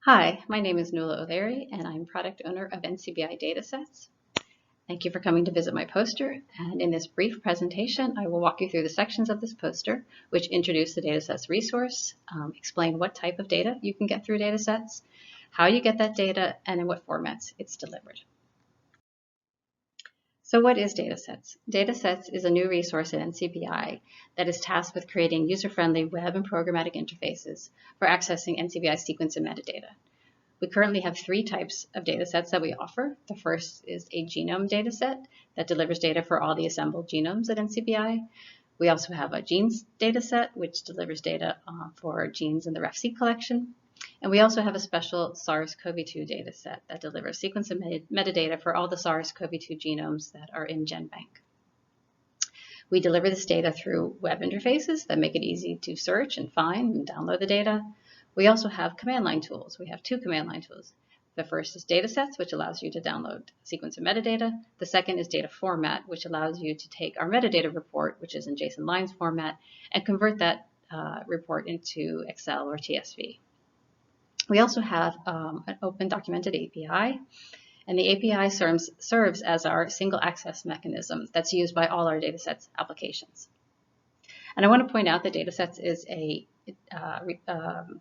Hi, my name is Nuala Oleary, and I'm product owner of NCBI Datasets. Thank you for coming to visit my poster, and in this brief presentation, I will walk you through the sections of this poster, which introduce the Datasets resource, explain what type of data you can get through Datasets, how you get that data, and in what formats it's delivered. So what is Datasets? Datasets is a new resource at NCBI that is tasked with creating user-friendly web and programmatic interfaces for accessing NCBI sequence and metadata. We currently have three types of datasets that we offer. The first is a genome dataset that delivers data for all the assembled genomes at NCBI. We also have a genes dataset, which delivers data for genes in the RefSeq collection. And we also have a special SARS-CoV-2 dataset that delivers sequence and metadata for all the SARS-CoV-2 genomes that are in GenBank. We deliver this data through web interfaces that make it easy to search and find and download the data. We also have command line tools. We have two command line tools. The first is Datasets, which allows you to download sequence and metadata. The second is Data Format, which allows you to take our metadata report, which is in JSON lines format, and convert that report into Excel or TSV. We also have an open documented API, and the API serves as our single access mechanism that's used by all our Datasets applications. And I want to point out that Datasets is a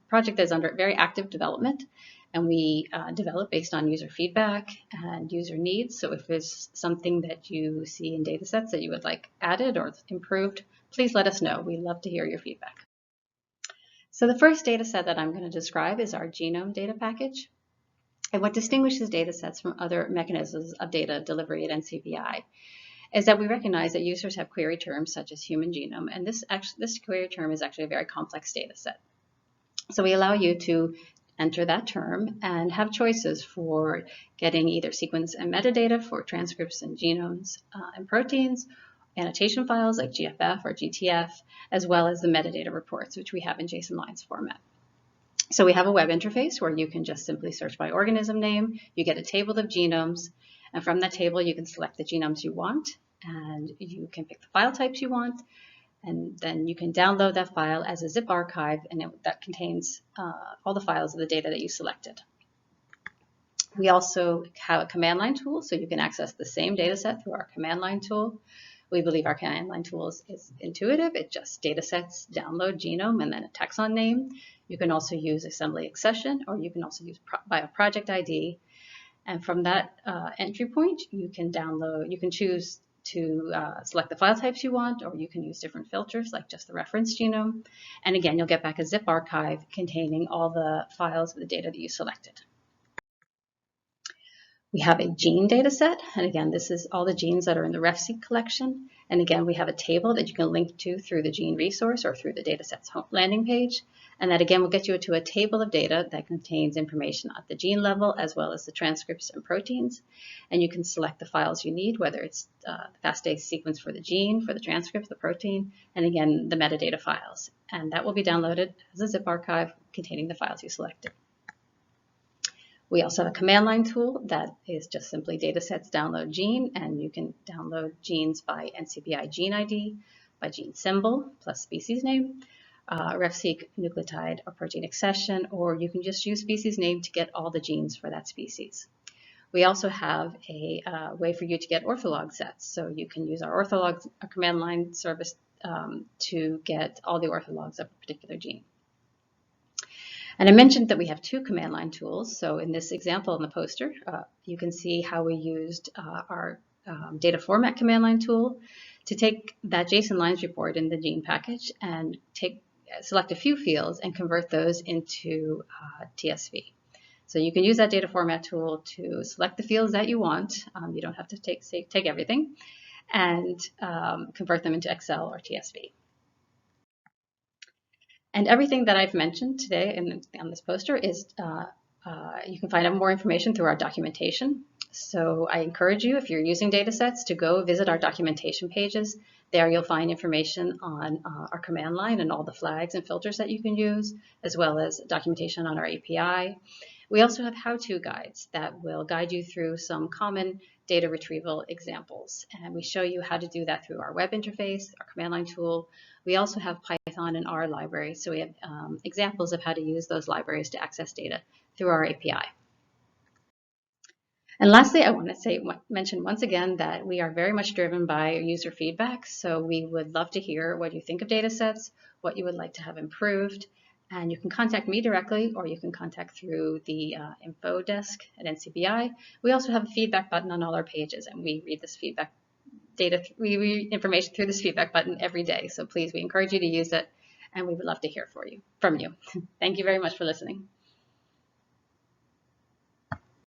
project that's under very active development, and we develop based on user feedback and user needs. So if there's something that you see in Datasets that you would like added or improved, please let us know. We love to hear your feedback. So the first dataset that I'm going to describe is our genome data package. And what distinguishes Datasets from other mechanisms of data delivery at NCBI is that we recognize that users have query terms such as human genome, and this query term is actually a very complex data set. So we allow you to enter that term and have choices for getting either sequence and metadata for transcripts and genomes and proteins, annotation files like GFF or GTF, as well as the metadata reports, which we have in JSON lines format. So we have a web interface where you can just simply search by organism name. You get a table of genomes, and from that table, you can select the genomes you want, and you can pick the file types you want, and then you can download that file as a zip archive, and that contains all the files of the data that you selected. We also have a command line tool, so you can access the same data set through our command line tool. We believe our command line tool is intuitive. It just datasets, download genome, and then a taxon name. You can also use assembly accession, or you can also use bioproject ID. And from that entry point, you can choose to select the file types you want, or you can use different filters like just the reference genome. And again, you'll get back a zip archive containing all the files of the data that you selected. We have a gene data set, and again, this is all the genes that are in the RefSeq collection. And again, we have a table that you can link to through the gene resource or through the Datasets home landing page. And that again will get you to a table of data that contains information at the gene level as well as the transcripts and proteins. And you can select the files you need, whether it's the FASTA sequence for the gene, for the transcripts, the protein, and again, the metadata files. And that will be downloaded as a zip archive containing the files you selected. We also have a command line tool that is just simply datasets download gene, and you can download genes by NCBI gene ID, by gene symbol plus species name, RefSeq nucleotide or protein accession, or you can just use species name to get all the genes for that species. We also have a way for you to get ortholog sets, so you can use our ortholog command line service to get all the orthologs of a particular gene. And I mentioned that we have two command line tools. So in this example in the poster, you can see how we used our data format command line tool to take that JSON lines report in the gene package and select a few fields and convert those into TSV. So you can use that data format tool to select the fields that you want. You don't have to take everything, and convert them into Excel or TSV. And everything that I've mentioned today on this poster is, you can find out more information through our documentation. So I encourage you, if you're using Datasets, to go visit our documentation pages. There you'll find information on our command line and all the flags and filters that you can use, as well as documentation on our API. We also have how-to guides that will guide you through some common data retrieval examples. And we show you how to do that through our web interface, our command line tool. We also have Python and R libraries, so we have examples of how to use those libraries to access data through our API. And lastly, I want to mention once again that we are very much driven by user feedback. So we would love to hear what you think of data sets, what you would like to have improved. And you can contact me directly, or you can contact through the info desk at NCBI. We also have a feedback button on all our pages, and we read this feedback we read information through this feedback button every day. So please, we encourage you to use it, and we would love to hear from you. Thank you very much for listening.